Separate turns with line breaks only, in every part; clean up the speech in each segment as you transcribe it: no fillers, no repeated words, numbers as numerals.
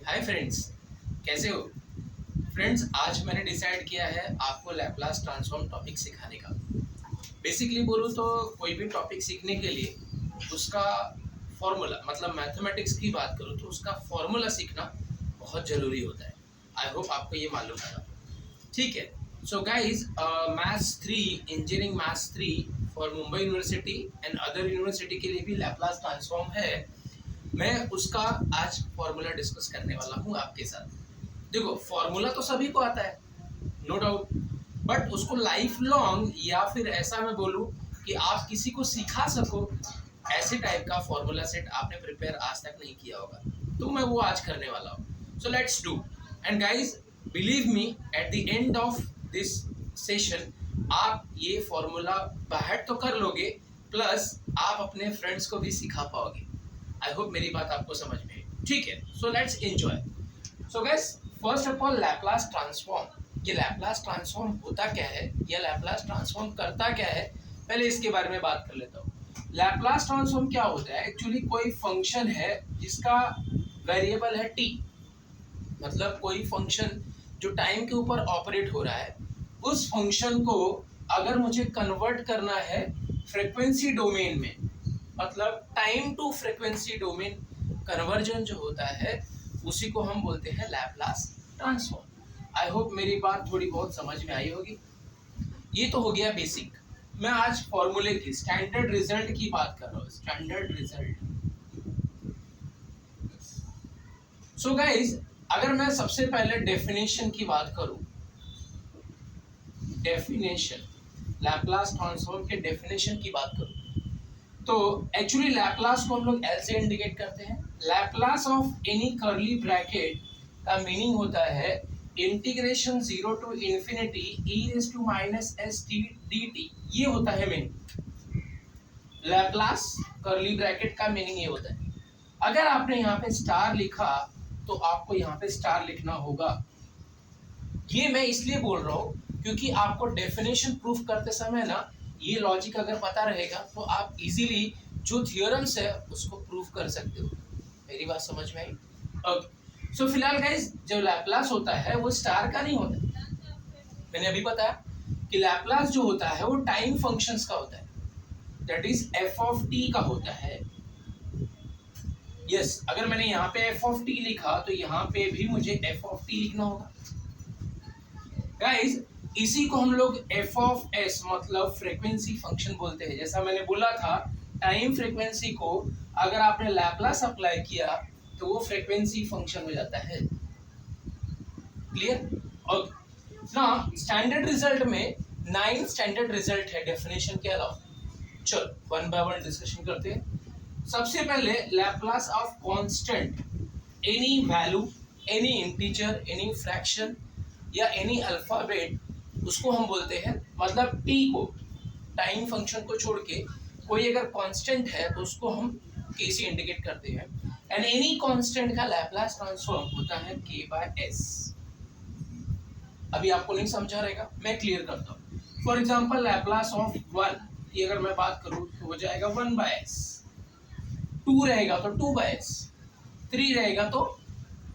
Hi friends, कैसे हो friends. आज मैंने डिसाइड किया है आपको लैपलास ट्रांसफॉर्म टॉपिक सिखाने का। बेसिकली बोलूँ तो कोई भी टॉपिक सीखने के लिए उसका फॉर्मूला, मतलब मैथमेटिक्स की बात करूँ तो उसका फॉर्मूला सीखना बहुत ज़रूरी होता है। आई होप आपको ये मालूम है। ठीक है। So guys, maths 3, engineering maths 3 for Mumbai university and other university के लिए भी लैपलास ट्रांसफॉर्म है। मैं उसका आज फॉर्मूला डिस्कस करने वाला हूँ आपके साथ। देखो, फॉर्मूला तो सभी को आता है, नो डाउट, बट उसको लाइफ लॉन्ग या फिर ऐसा मैं बोलूँ कि आप किसी को सिखा सको, ऐसे टाइप का फॉर्मूला सेट आपने प्रिपेयर आज तक नहीं किया होगा, तो मैं वो आज करने वाला हूँ। So let's do. And guys, believe me, at the end of this session आप ये फॉर्मूला बाहर तो कर लोगे, प्लस आप अपने फ्रेंड्स को भी सिखा पाओगे। आई होप मेरी बात आपको समझ में आई। ठीक है, so let's enjoy. So guys, first of all Laplace transform. ये लैपलास ट्रांसफॉर्म होता क्या है या लैपलास ट्रांसफॉर्म करता क्या है, पहले इसके बारे में बात कर लेता हूँ। लैपलास ट्रांसफॉर्म क्या होता है? एक्चुअली कोई फंक्शन है जिसका वेरिएबल है टी, मतलब कोई फंक्शन जो टाइम के ऊपर ऑपरेट हो रहा है, उस फंक्शन को अगर मुझे कन्वर्ट करना है फ्रीक्वेंसी डोमेन में, मतलब time to frequency domain conversion जो होता है, उसी को हम बोलते हैं लैपलास ट्रांसफॉर्म। आई होप मेरी बात थोड़ी बहुत समझ में आई होगी। ये तो हो गया बेसिक। मैं आज फॉर्मूले की, स्टैंडर्ड रिजल्ट की बात कर रहा हूँ, स्टैंडर्ड रिजल्ट। सो गाइज, अगर मैं सबसे पहले डेफिनेशन की बात करूं, डेफिनेशन, लैपलास ट्रांसफॉर्म के डेफिनेशन की बात करूं, तो एक्चुअली लैपलास को हम लोग एल से इंडिकेट करते हैं। Laplace of any curly bracket का मीनिंग होता है integration 0 to infinity e raise to minus s dt। ये होता है मीनिंग। लैपलास कर्ली ब्रैकेट का मीनिंग ये होता है। अगर आपने यहाँ पे स्टार लिखा तो आपको यहाँ पे स्टार लिखना होगा। ये मैं इसलिए बोल रहा हूँ क्योंकि आपको डेफिनेशन प्रूफ करते समय ना ये लॉजिक अगर पता रहेगा तो आप इजीली जो थियोरम्स है उसको प्रूफ कर सकते हो। मेरी बात समझ में आई? ओके। सो फिलहाल गाइस, जो लैपलास होता है वो स्टार का नहीं होता। मैंने अभी बताया कि लैपलास जो होता है वो टाइम फंक्शंस का होता है, that is F of T का होता है। यस, अगर मैंने यहाँ पे एफ ऑफ टी लिखा तो यहाँ पे भी मुझे एफ ऑफ टी लिखना होगा। गाइस, इसी को हम लोग एफ ऑफ एस, मतलब फ्रीक्वेंसी फंक्शन बोलते हैं। जैसा मैंने बोला था, टाइम फ्रीक्वेंसी को अगर आपने लैपलास अप्लाई किया तो वो फ्रीक्वेंसी फंक्शन हो जाता है। क्लियर? ओके। ना स्टैंडर्ड रिजल्ट में 9 स्टैंडर्ड रिजल्ट है डेफिनेशन के अलावा। चलो वन बाय वन डिस्कशन करते हैं। सबसे पहले Laplace of constant, any value, any integer, any fraction या एनी अल्फाबेट, उसको हम बोलते हैं, मतलब टी को, टाइम फंक्शन को छोड़ के कोई अगर कांस्टेंट है तो उसको हम के से इंडिकेट करते हैं। एंड एनी कांस्टेंट का लैपलास ट्रांसफॉर्म होता है के बाय एस। अभी आपको नहीं समझा रहेगा, मैं क्लियर करता हूँ। फॉर एग्जाम्पल लैपलास ऑफ 1 की अगर मैं बात करूँ तो हो जाएगा 1 बाय एस, 2 रहेगा तो 2 बाय एस, 3 रहेगा तो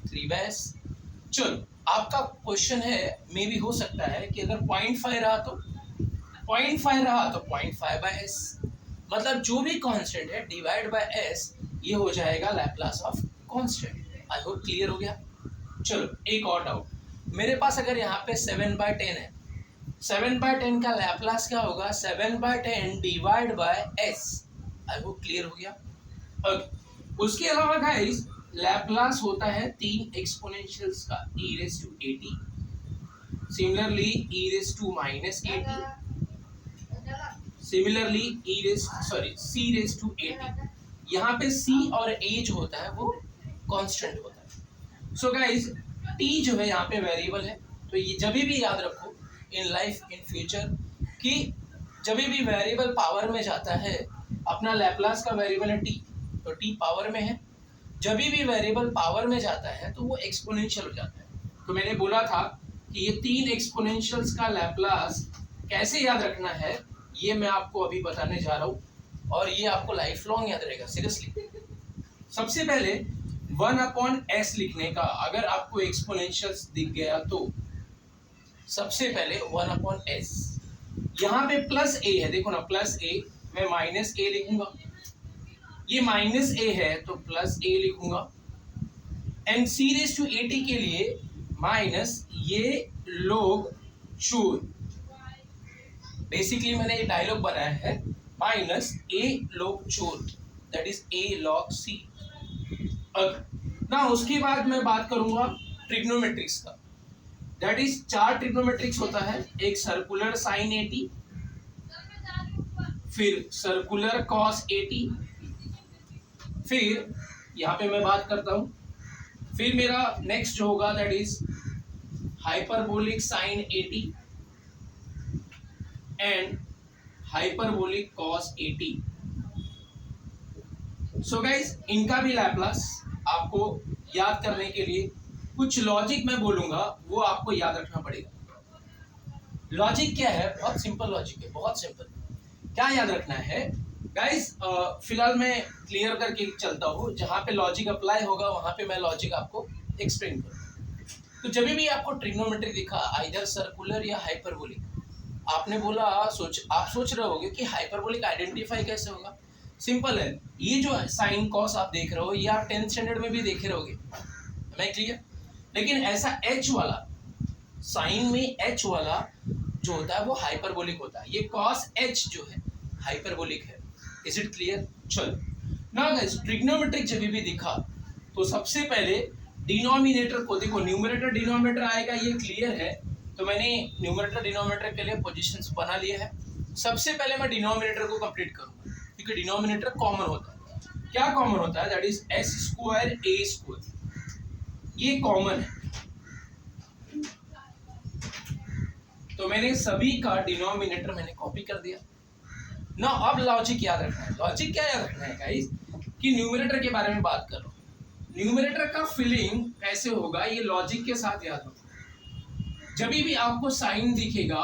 3 बाय एस। चलो, आपका क्वेश्चन है, मे भी हो सकता है कि अगर 0.5 रहा तो 0.5 रहा तो 0.5 बाय एस, मतलब जो भी कांस्टेंट है डिवाइड बाय एस, ये हो जाएगा Laplace of constant. I hope clear हो गया। चलो एक और डाउट, मेरे पास अगर यहाँ पे 7/10 है, 7/10 का लैपलास क्या होगा? 7/10 divide by S. I hope clear हो गया। ओके। उसके अलावा गाइस, लैपलास होता है 3 एक्सपोनेंशियल्स का, e raise to 80, similarly e raise to minus 80, similarly c raise to 80। यहाँ पे c और a जो होता है वो कांस्टेंट होता है। सो गाइस, t जो है यहाँ पे वेरिएबल है, तो ये जब भी याद रखो इन लाइफ, इन फ्यूचर, कि जब भी वेरिएबल पावर में जाता है, अपना लैपलास का वेरिएबल है t, तो t पावर में है। जब भी वेरिएबल पावर में जाता है तो वो एक्सपोनेंशियल हो जाता है। तो मैंने बोला था कि ये 3 एक्सपोनेंशियल्स का लैपलास कैसे याद रखना है, ये मैं आपको अभी बताने जा रहा हूँ, और ये आपको लाइफ लॉन्ग याद रहेगा, सीरियसली। सबसे पहले 1/s लिखने का, अगर आपको एक्सपोनेंशियल्स दिख गया तो सबसे पहले 1/s, यहाँ पे प्लस ए है, देखो ना प्लस ए, मैं माइनस ए लिखूंगा, ये माइनस ए है तो प्लस ए लिखूंगा, and c raise to a t के लिए माइनस ये लोग चोर, बेसिकली मैंने ये डायलॉग बनाया है माइनस ए लोग चोर, that is a log c. ना उसके बाद मैं बात करूंगा ट्रिग्नोमेट्रिक्स का, दैट इज 4 ट्रिग्नोमेट्रिक्स होता है, एक सर्कुलर साइन 80, फिर सर्कुलर कॉस 80, फिर यहाँ पे मैं बात करता हूँ, फिर मेरा नेक्स्ट जो होगा that is hyperbolic sine 80 and hyperbolic cos 80। So guys इनका भी लैप्लास आपको याद करने के लिए कुछ लॉजिक मैं बोलूंगा, वो आपको याद रखना पड़ेगा। लॉजिक क्या है? बहुत सिंपल लॉजिक है, बहुत सिंपल। क्या याद रखना है गाइज? फिलहाल मैं क्लियर करके चलता हूँ, जहाँ पे लॉजिक अप्लाई होगा वहां पे मैं लॉजिक आपको एक्सप्लेन करूँगा। तो जब भी आपको ट्रिग्नोमेट्री दिखा, आइदर सर्कुलर या हाइपरबोलिक, आपने बोला आप सोच रहे होगे कि हाइपरबोलिक आइडेंटिफाई कैसे होगा? सिंपल है, ये जो साइन कॉस आप देख रहे हो ये आप 10th स्टैंडर्ड में भी देखे रहोगे, मैं क्लियर? लेकिन ऐसा एच वाला, साइन में एच वाला जो होता है वो हाइपरबोलिक होता है, ये कॉस एच जो है हाइपरबोलिक है। Is it clear? चलो ना गाइस, ट्रिग्नोमेट्रिक जब भी दिखा तो सबसे पहले डिनोमिनेटर को देखो, न्यूमरेटर डिनोमिनेटर आएगा, ये क्लियर है। तो मैंने न्यूमरेटर डिनोमिनेटर के लिए पोजीशंस बना लिए हैं। सबसे पहले मैं डिनोमिनेटर को कंप्लीट करूंगा, क्योंकि डिनोमिनेटर कॉमन होता है। क्या कॉमन होता है? That is S square A square, ये कॉमन है। तो मैंने सभी का डिनोमिनेटर मैंने कॉपी कर दिया ना। अब लॉजिक याद रखना है। लॉजिक क्या याद रखना है गाइस? कि न्यूमरेटर के बारे में बात कर रहा हूं, न्यूमरेटर का फिलिंग कैसे होगा ये लॉजिक के साथ याद रखो। जब भी आपको साइन दिखेगा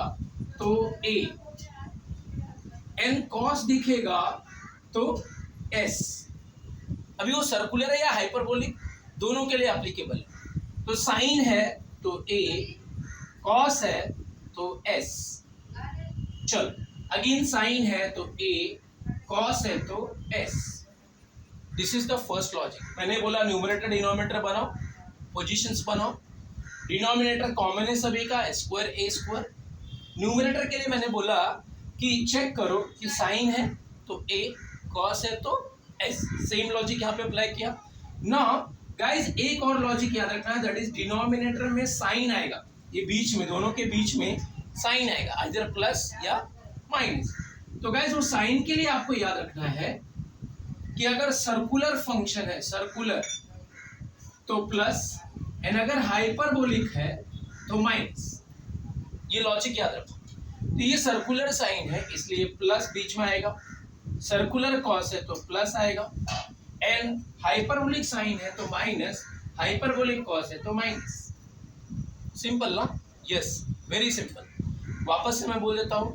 तो ए, एन कॉस दिखेगा तो एस। अभी वो सर्कुलर है या हाइपरबोलिक, दोनों के लिए एप्लीकेबल है। तो साइन है तो ए, कॉस है तो एस। चल अगेन साइन है तो ए, कॉस है तो S. This is the first logic. मैंने बोला न्यूमरेटर डिनोमिनेटर बनाओ, पोजीशंस बनाओ। डिनोमिनेटर कॉमन है सभी का, स्क्वायर ए स्क्वायर। न्यूमरेटर के लिए मैंने बोला कि चेक करो कि साइन है तो ए, कॉस है तो एस। सेम लॉजिक यहाँ पे अप्लाई किया ना। गाइस एक और लॉजिक याद रखना है, दैट इज डिनोमिनेटर में साइन आएगा, ये बीच में, दोनों के बीच में साइन आएगा, आइदर प्लस या माइनस। तो गाइस वो साइन के लिए आपको याद रखना है कि अगर सर्कुलर फंक्शन है, सर्कुलर, तो प्लस, एंड अगर हाइपरबोलिक है तो माइनस। ये लॉजिक याद रखो। तो ये सर्कुलर साइन है इसलिए प्लस बीच में आएगा, सर्कुलर कॉस है तो प्लस आएगा, एंड हाइपरबोलिक साइन है तो माइनस, हाइपरबोलिक कॉस है तो माइनस। सिंपल ना? Yes, very simple. वापस से मैं बोल देता हूँ,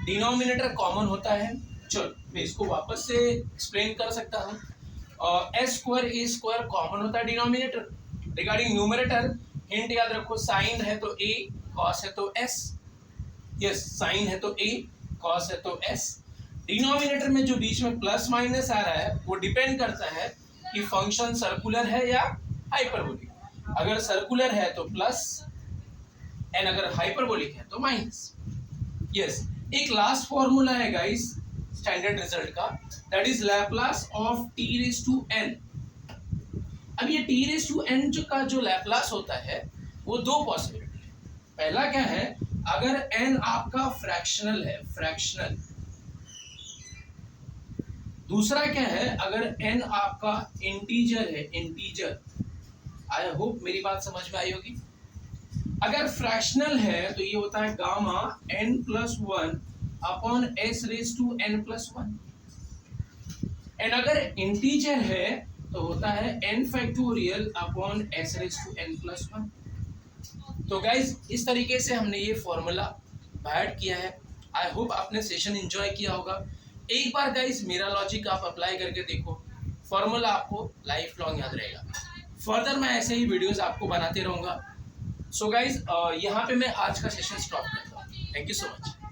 डिनोमिनेटर कॉमन होता है। चलो मैं इसको वापस से एक्सप्लेन कर सकता हूँ। एस स्क्वायर ए स्क्वायर कॉमन होता है डिनोमिनेटर। रिगार्डिंग न्यूमरेटर हिंट याद रखो, साइन है तो ए, कॉस है तो एस। यस, साइन है तो ए, कॉस है तो एस। डिनोमिनेटर में जो बीच में प्लस माइनस आ रहा है वो डिपेंड करता है कि फंक्शन सर्कुलर है या हाइपरबोलिक। अगर सर्कुलर है तो प्लस, एंड अगर हाइपरबोलिक है तो माइनस। यस, एक लास्ट फॉर्मूला है गाइस स्टैंडर्ड रिजल्ट का, that is Laplace of t raise to n. अब ये टी रेज टू एन का जो लैप्लास होता है वो दो पॉसिबिलिटी है। पहला क्या है, अगर एन आपका फ्रैक्शनल है, फ्रैक्शनल। दूसरा क्या है, अगर एन आपका इंटीजर है, इंटीजर। आई होप मेरी बात समझ में आई होगी। अगर फ्रैक्शनल है तो ये होता है gamma n plus one upon s raise to n plus one, and अगर इंटीजर है तो होता है n factorial upon s raise to n plus one. तो गाइज इस तरीके से हमने ये फॉर्मूला ऐड किया है। आई होप आपने सेशन एंजॉय किया होगा। एक बार गाइज मेरा लॉजिक आप अप्लाई करके देखो, फॉर्मूला आपको लाइफ लॉन्ग याद रहेगा। फर्दर मैं ऐसे ही वीडियोस आपको बनाते रहूँगा। सो गाइज यहाँ पे मैं आज का सेशन स्टॉप करता हूँ। Thank you so much.